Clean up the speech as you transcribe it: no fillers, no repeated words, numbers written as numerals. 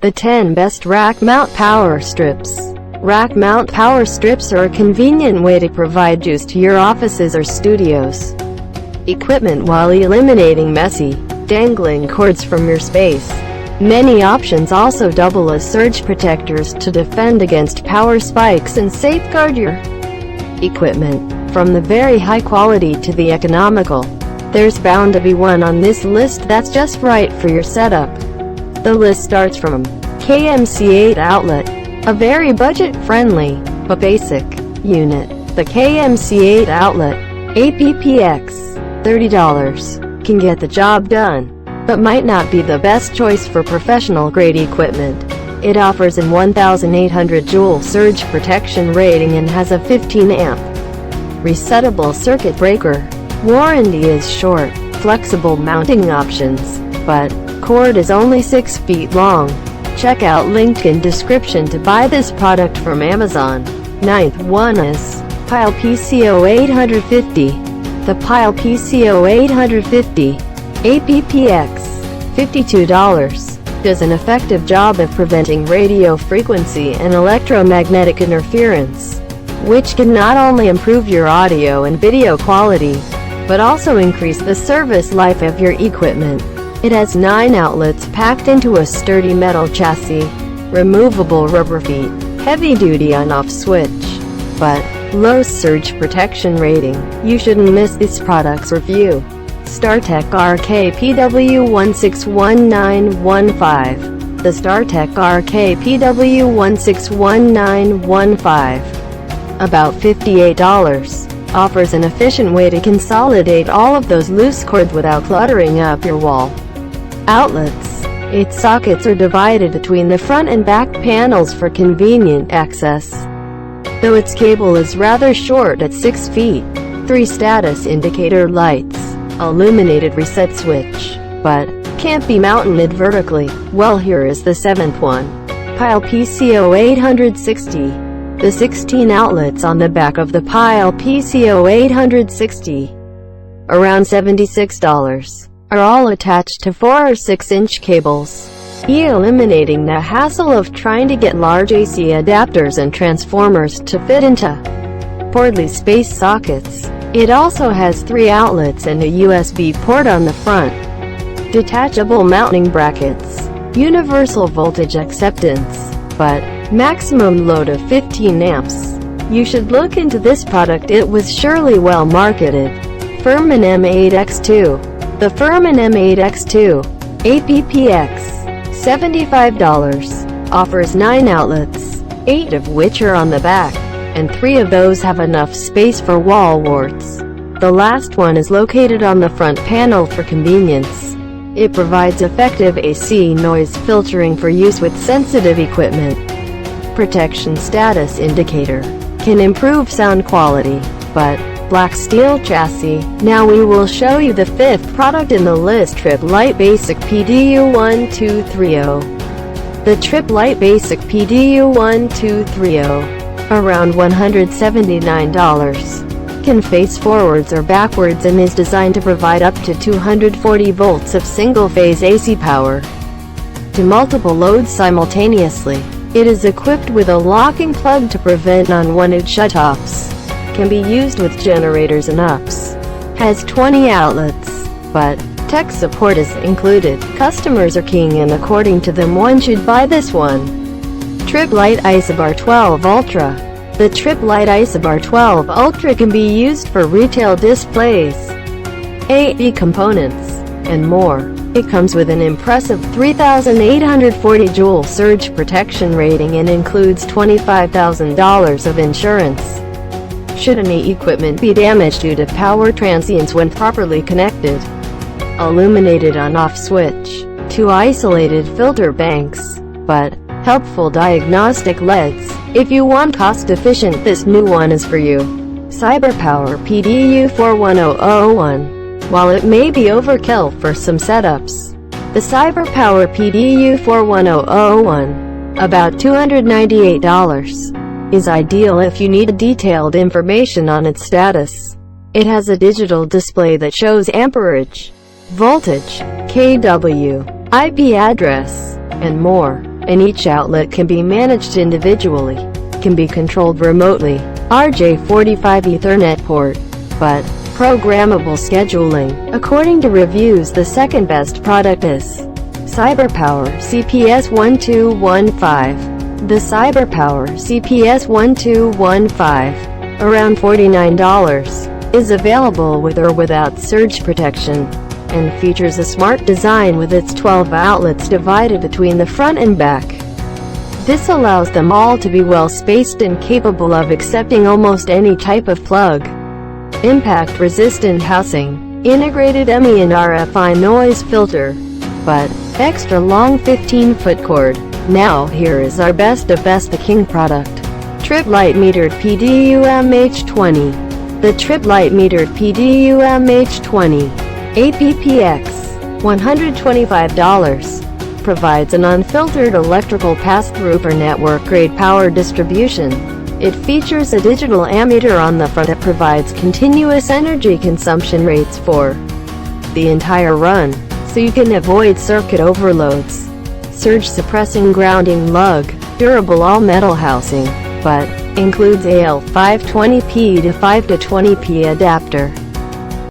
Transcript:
The 10 best rack mount power strips. Rack mount power strips are a convenient way to provide juice to your offices or studios equipment while eliminating messy, dangling cords from your space. Many options also double as surge protectors to defend against power spikes and safeguard your equipment. From the very high quality to the economical, there's bound to be one on this list that's just right for your setup. The list starts from KMC8 outlet, a very budget-friendly, but basic, unit. The KMC8 outlet, APPX, $30, can get the job done, but might not be the best choice for professional-grade equipment. It offers an 1800 joule surge protection rating and has a 15-amp resettable circuit breaker. Warranty is short, flexible mounting options, but cord is only 6 feet long. Check out link in description to buy this product from Amazon. Ninth one is Pyle PCO 850. The Pyle PCO 850 APPX, $52, does an effective job of preventing radio frequency and electromagnetic interference, which can not only improve your audio and video quality, but also increase the service life of your equipment. It has 9 outlets packed into a sturdy metal chassis, removable rubber feet, heavy-duty on-off switch, but low surge protection rating. You shouldn't miss this product's review. StarTech RKPW161915. The StarTech RKPW161915, about $58, offers an efficient way to consolidate all of those loose cords without cluttering up your wall. Outlets. Its sockets are divided between the front and back panels for convenient access. Though its cable is rather short at 6 feet, 3 status indicator lights, illuminated reset switch, but can't be mounted vertically. Well, here is the 7th one. Pyle PCO 860. The 16 outlets on the back of the Pyle PCO 860, around $76, are all attached to 4 or 6-inch cables, eliminating the hassle of trying to get large AC adapters and transformers to fit into portly space sockets. It also has 3 outlets and a USB port on the front, detachable mounting brackets, universal voltage acceptance, but maximum load of 15 amps. You should look into this product, it was surely well marketed. Furman M8X2. The Furman M8X2 APPX, $75, offers 9 outlets, 8 of which are on the back, and 3 of those have enough space for wall warts. The last one is located on the front panel for convenience. It provides effective AC noise filtering for use with sensitive equipment. Protection status indicator can improve sound quality, but black steel chassis. Now we will show you the 5th product in the list, Trip Lite Basic PDU1230. The Trip Lite Basic PDU1230, around $179, can face forwards or backwards and is designed to provide up to 240 volts of single-phase AC power to multiple loads simultaneously. It is equipped with a locking plug to prevent unwanted shutoffs. Can be used with generators and ups. Has 20 outlets, but tech support is included. Customers are keen and according to them one should buy this one. Trip Lite Isobar 12 Ultra. The Trip Lite Isobar 12 Ultra can be used for retail displays, AV components, and more. It comes with an impressive 3,840 joule surge protection rating and includes $25,000 of insurance should any equipment be damaged due to power transients when properly connected. Illuminated on-off switch, 2 isolated filter banks, but helpful diagnostic LEDs. If you want cost-efficient, this new one is for you. CyberPower PDU41001. While it may be overkill for some setups, the CyberPower PDU41001, about $298, is ideal if you need detailed information on its status. It has a digital display that shows amperage, voltage, kW, IP address, and more. and each outlet can be managed individually. Can be controlled remotely. RJ45 Ethernet port, but programmable scheduling. According to reviews, the second best product is CyberPower CPS1215. The CyberPower CPS1215, around $49, is available with or without surge protection, and features a smart design with its 12 outlets divided between the front and back. This allows them all to be well spaced and capable of accepting almost any type of plug. Impact-resistant housing, integrated ME and RFI noise filter, but extra long 15-foot cord. Now here is our best of best, the king product. Trip Light Metered PDUM H20. The Trip Light Metered PDUM H20 APPX, $125, provides an unfiltered electrical pass-through for network-grade power distribution. It features a digital ammeter on the front that provides continuous energy consumption rates for the entire run, so you can avoid circuit overloads. Surge-suppressing grounding lug, durable all-metal housing, but includes AL520P to 520P adapter.